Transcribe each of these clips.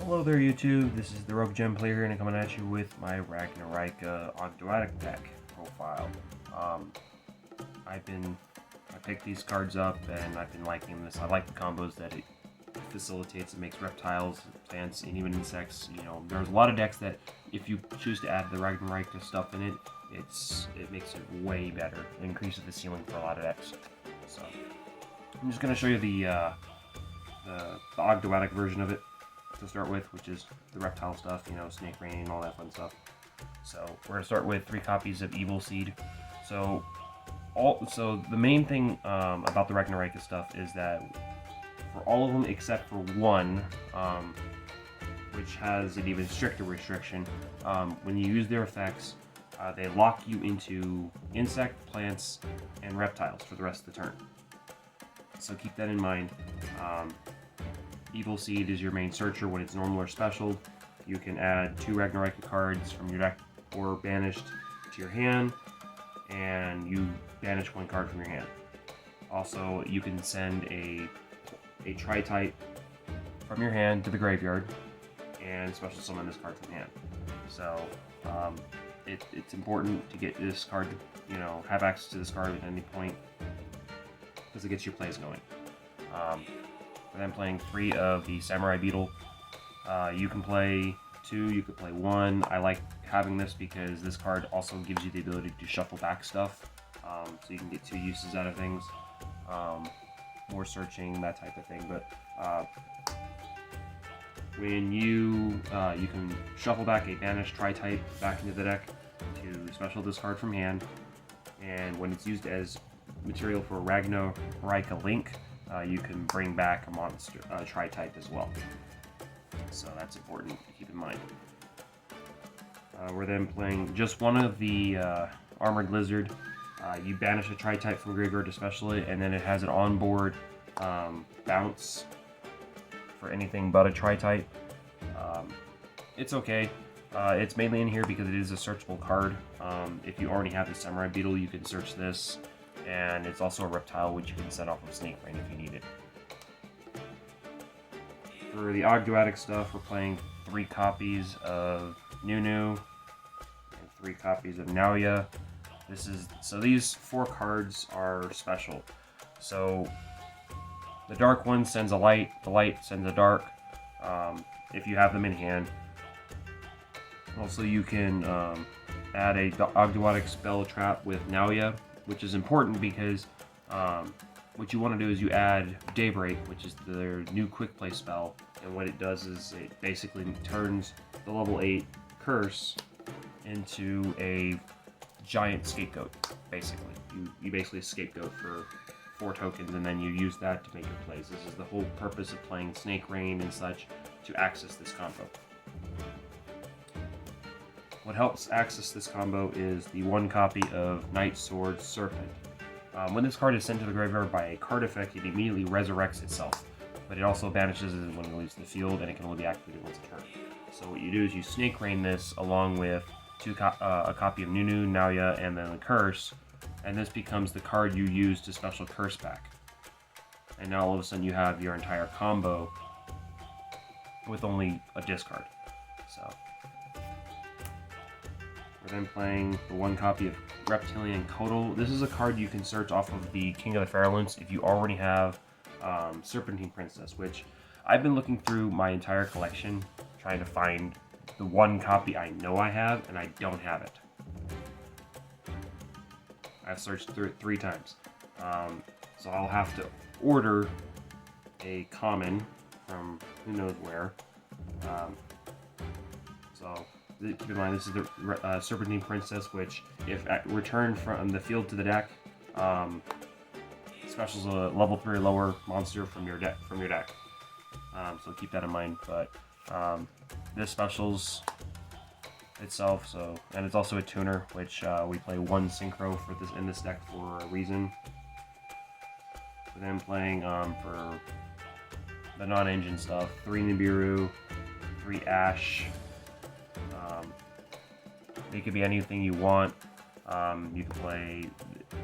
Hello there YouTube, this is the Rogue Gem Player here and I'm coming at you with my Ragnaraika Ogdoadic deck profile. I picked these cards up and I've been liking this. I like the combos that it facilitates. It makes reptiles, plants, and even insects. You know, there's a lot of decks that if you choose to add the Ragnaraika stuff in it, it makes it way better. It increases the ceiling for a lot of decks. So I'm just going to show you the Ogdoadic version of it to start with, which is the reptile stuff, you know, snake rain, all that fun stuff. So we're gonna start with 3 copies of Evil Seed. So the main thing about the Ragnaraika stuff is that for all of them except for one, which has an even stricter restriction, when you use their effects, they lock you into insect, plants, and reptiles for the rest of the turn. So keep that in mind. Evil Seed is your main searcher when it's normal or special. You can add 2 Ragnaraika cards from your deck or banished to your hand, and you banish 1 card from your hand. Also, you can send a tri-type from your hand to the graveyard and special summon this card from hand. So it's important to get this card, you know, have access to this card at any point because it gets your plays going. And then playing 3 of the Samurai Beetle. You can play 2, you could play 1. I like having this because this card also gives you the ability to shuffle back stuff, so you can get 2 uses out of things, more searching, that type of thing. But when you can shuffle back a banished tri-type back into the deck to special this card from hand, and when it's used as material for Ragnaraika Link, you can bring back a monster tri-type as well. So that's important to keep in mind. We're then playing just one of the Armored Lizard. You banish a tri-type from graveyard to special it, and then it has an onboard bounce for anything but a tri-type. It's okay. It's mainly in here because it is a searchable card. If you already have the Samurai Beetle, you can search this. And it's also a reptile which you can set off of Snake Rain if you need it. For the Ogdoadic stuff, we're playing 3 copies of Nunu and 3 copies of Nauya. So these 4 cards are special. So the dark one sends a light, the light sends a dark, if you have them in hand. Also, you can add a Ogdoadic spell trap with Nauya, which is important because what you want to do is you add Daybreak, which is their new quick play spell, and what it does is it basically turns the level 8 curse into a giant scapegoat. Basically, you basically scapegoat for 4 tokens, and then you use that to make your plays. This is the whole purpose of playing Snake Rain and such, to access this combo. What helps access this combo is the 1 copy of Night Sword Serpent. When this card is sent to the graveyard by a card effect, it immediately resurrects itself, but it also banishes it when it leaves the field, and it can only be activated once a turn. So what you do is you Snake Rain this along with a copy of Nunu, Nauya, and then the Curse, and this becomes the card you use to special Curse back. And now all of a sudden you have your entire combo with only a discard. So we're then playing the 1 copy of Reptilian Kodal. This is a card you can search off of the King of the Fairlands if you already have Serpentine Princess, which I've been looking through my entire collection trying to find the 1 copy I know I have, and I don't have it. I've searched through it 3 times. So I'll have to order a common from who knows where. So keep in mind, this is the Serpentine Princess, which, if returned from the field to the deck, specials a level 3 or lower monster from your deck. So keep that in mind. But this specials itself. So, and it's also a tuner, which we play 1 synchro for this in this deck for a reason. We're then playing for the non-engine stuff: 3 Nibiru, 3 Ash. It could be anything you want. You can play,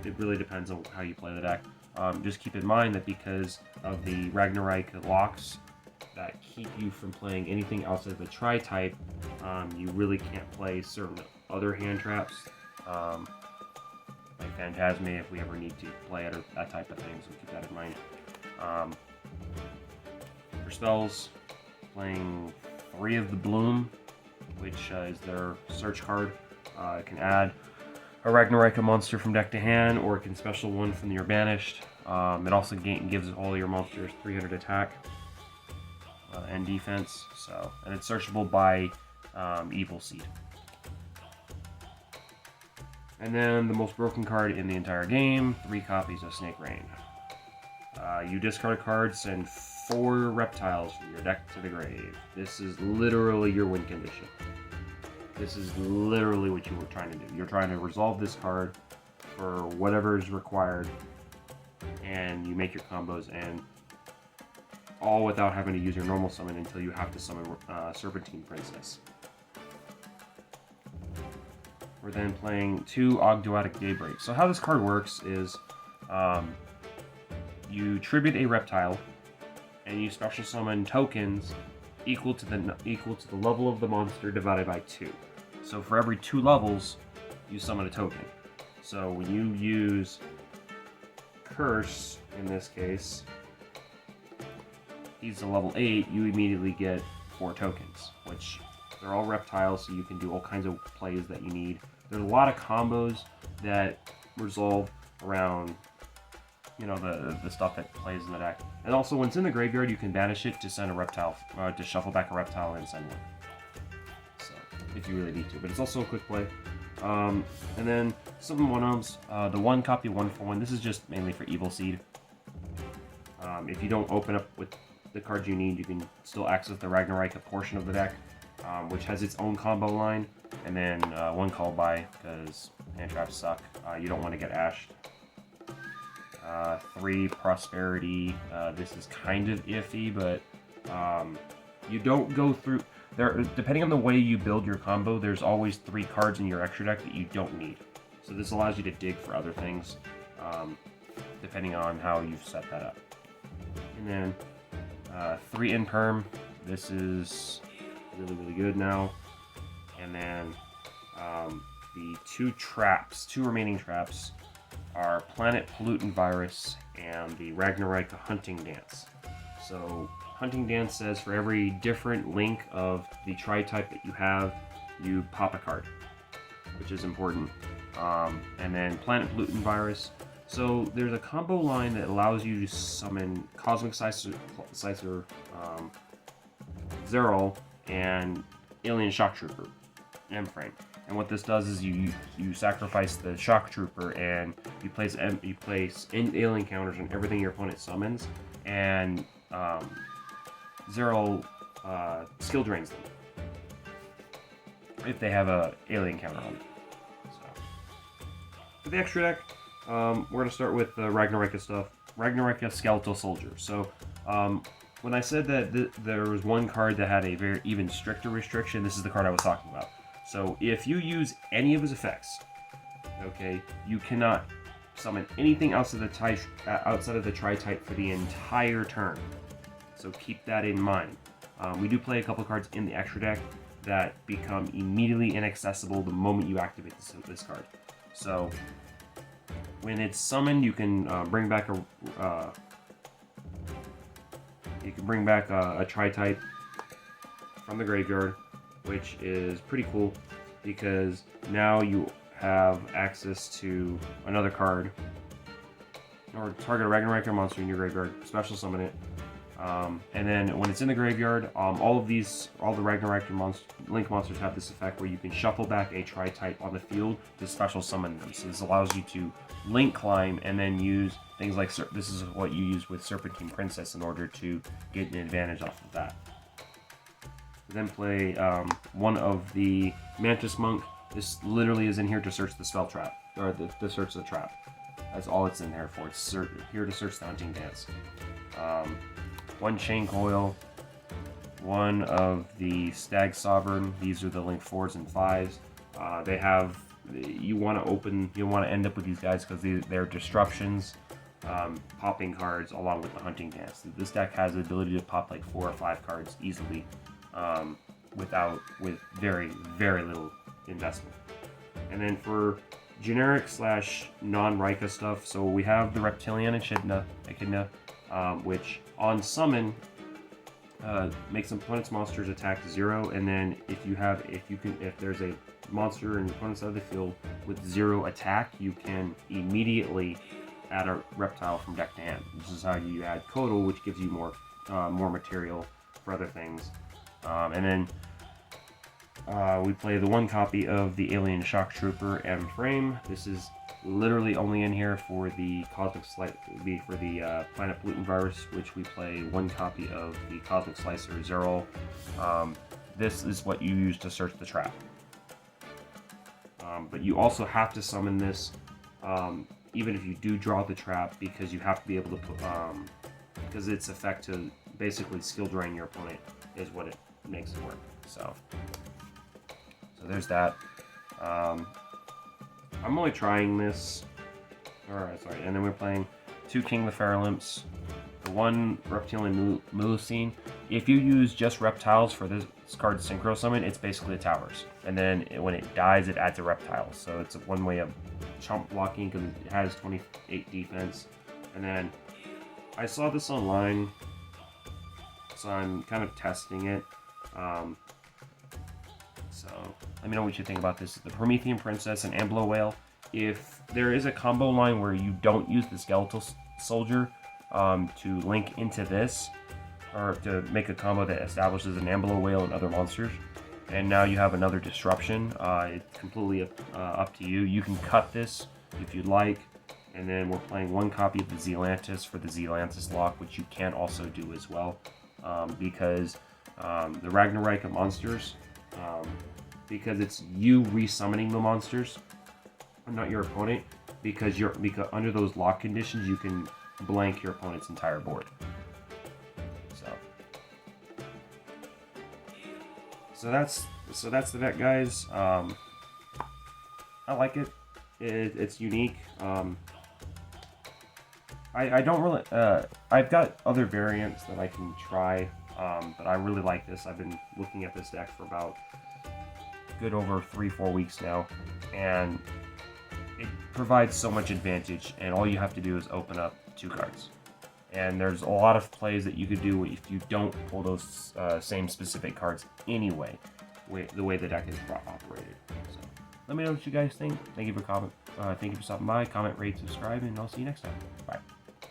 it really depends on how you play the deck. Just keep in mind that because of the Ragnaraika locks, that keep you from playing anything outside of the tri-type. You really can't play certain other hand traps, like Phantasme if we ever need to play that type of thing, so keep that in mind. For spells, playing 3 of the Bloom, which is their search card. It can add a Ragnaraika monster from deck to hand, or it can special one from your banished. It also gives all your monsters 300 attack and defense. And it's searchable by Evil Seed. And then the most broken card in the entire game, 3 copies of Snake Rain. You discard a card, send 4 reptiles from your deck to the grave. This is literally your win condition. This is literally what you were trying to do. You're trying to resolve this card for whatever is required, and you make your combos, and all without having to use your normal summon until you have to summon Serpentine Princess. We're then playing 2 Ogdoadic Daybreak. So how this card works is you tribute a reptile, and you special summon tokens equal to the level of the monster divided by 2. So for every 2 levels, you summon a token. So when you use Curse, in this case, he's a level 8, you immediately get 4 tokens, which they're all reptiles, so you can do all kinds of plays that you need. There's a lot of combos that resolve around, the stuff that plays in the deck. And also, when it's in the graveyard, you can banish it to send a reptile, to shuffle back a reptile and send one. So, if you really need to. But it's also a quick play. And then, summon 1-ofs. The 1 copy, 1/1. This is just mainly for Evil Seed. If you don't open up with the cards you need, you can still access the Ragnaraika portion of the deck, which has its own combo line. And then 1 call by, because hand traps suck. You don't want to get ashed. 3 Prosperity. This is kind of iffy, but you don't go through there. Depending on the way you build your combo, there's always 3 cards in your extra deck that you don't need. So this allows you to dig for other things, depending on how you've set that up. And then 3 Imperm. This is really, really good now. And then the 2 remaining traps are Planet Pollutant Virus and the Ragnaraika Hunting Dance. So Hunting Dance says for every different link of the tri-type that you have, you pop a card, which is important. And then Planet Pollutant Virus. So there's a combo line that allows you to summon Cosmic Sicer, Zerol, and Alien Shock Trooper, M-Frame. And what this does is you sacrifice the Shock Trooper and you place alien counters on everything your opponent summons, and Zerol skill drains them if they have a alien counter on them. So for the extra deck, we're going to start with the Ragnarika stuff. Ragnarika Skeletal Soldier. So when I said that there was 1 card that had a very even stricter restriction, this is the card I was talking about. So if you use any of his effects, okay, you cannot summon anything outside of the tri-type for the entire turn. So keep that in mind. We do play a couple cards in the extra deck that become immediately inaccessible the moment you activate this card. So when it's summoned, you can bring back a tri-type from the graveyard, which is pretty cool because now you have access to another card, or target a Ragnarika monster in your graveyard, special summon it, and then when it's in the graveyard, all the Ragnarika Link monsters have this effect where you can shuffle back a tri-type on the field to special summon them. So this allows you to link climb and then use things like this is what you use with Serpentine Princess in order to get an advantage off of that. Then play 1 of the Mantis Monk. This literally is in here to search the spell trap, or to search the trap. That's all it's in there for. It's here to search the Hunting Dance. 1 Chain Coil, 1 of the Stag Sovereign. These are the Link 4s and 5s. You want to end up with these guys because they're disruptions. popping cards along with the hunting dance. This deck has the ability to pop like 4 or 5 cards easily with very little investment. And then for generic slash non-Rika stuff, so we have the Reptilian Echidna, which on summon makes opponent's monsters attack 0, and then if there's a monster in your opponent's side of the field with 0 attack, you can immediately add a reptile from deck to hand. This is how you add Codal, which gives you more material for other things. And then we play the 1 copy of the Alien Shock Trooper M Frame. This is literally only in here for the Cosmic Planet Pollutant Virus, which we play 1 copy of the Cosmic Slicer Zerol. This is what you use to search the trap. But you also have to summon this even if you do draw the trap, because you have to be able to put because its effect to basically skill drain your opponent is what it makes it work. So there's that. I'm only trying this. Alright, sorry. And then we're playing 2 King the Fairlimps, the 1 Reptilian Mulusine. If you use just reptiles for this card Synchro Summon, it's basically a towers. And then when it dies, it adds a reptile. So it's one way of chump blocking because it has 28 defense. And then I saw this online, so I'm kind of testing it. So let me know what you think about this. The Promethean Princess and Amblo Whale. If there is a combo line where you don't use the Skeletal Soldier to link into this, or to make a combo that establishes an Amblo Whale and other monsters, and now you have another disruption, it's completely up to you. You can cut this if you'd like, and then we're playing 1 copy of the Zealantis for the Zealantis lock, which you can also do as well, because the Ragnaraika monsters, because it's you resummoning the monsters, not your opponent, because under those lock conditions you can blank your opponent's entire board. So that's the deck, guys. I like it. It's unique. I don't really. I've got other variants that I can try, but I really like this. I've been looking at this deck for about good over 3-4 weeks now, and it provides so much advantage. And all you have to do is open up 2 cards. And there's a lot of plays that you could do if you don't pull those same specific cards anyway, the way the deck is operated. So let me know what you guys think. Thank you for stopping by. Comment, rate, subscribe, and I'll see you next time. Bye.